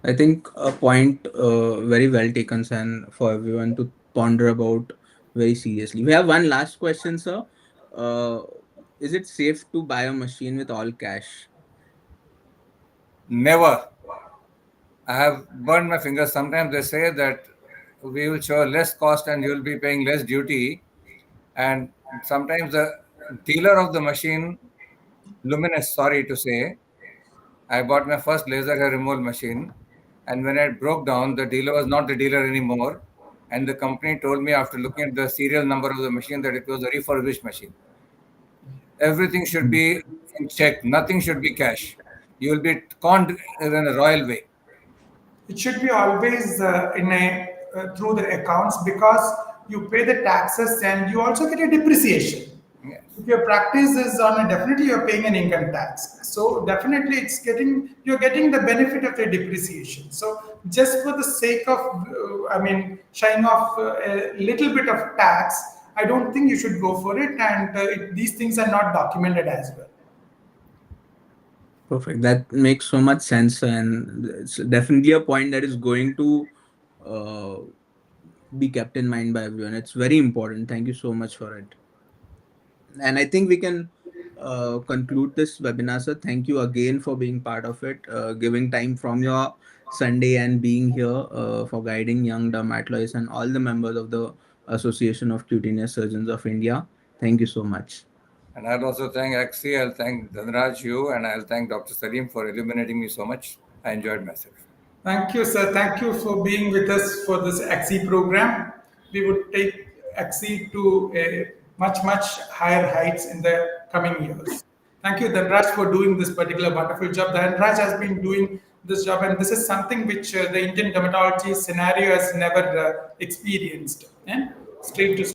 I think a point very well taken, and for everyone to ponder about very seriously. We have one last question, sir. Uh, is it safe to buy a machine with all cash? Never. I have burned my fingers. Sometimes they say that we will show less cost and you will be paying less duty. And sometimes the dealer of the machine, Luminous, sorry to say, I bought my first laser hair removal machine. And when it broke down, the dealer was not the dealer anymore. And the company told me after looking at the serial number of the machine that it was a refurbished machine. Everything should be in check. Nothing should be cash. You will be conned in a royal way. It should be always in a through the accounts, because you pay the taxes and you also get a depreciation. Yes. If your practice is on a, definitely you're paying an income tax. So definitely you're getting the benefit of the depreciation. So just for the sake of shying off a little bit of tax, I don't think you should go for it. And these things are not documented as well. Perfect. That makes so much sense, and it's definitely a point that is going to uh, be kept in mind by everyone. It's very important. Thank you so much for it. And I think we can conclude this webinar, sir. Thank you again for being part of it, giving time from your Sunday and being here for guiding young dermatologists and all the members of the Association of Cutaneous Surgeons of India. Thank you so much. And I'll also thank ACSI, I'll thank Dhanraj, you, and I'll thank Dr. Salim for illuminating me so much. I enjoyed myself. Thank you, sir. Thank you for being with us for this ACSI program. We would take ACSI to a much, much higher heights in the coming years. Thank you, Dhanraj, for doing this particular wonderful job. Dhanraj has been doing this job, and this is something which the Indian dermatology scenario has never experienced. And straight to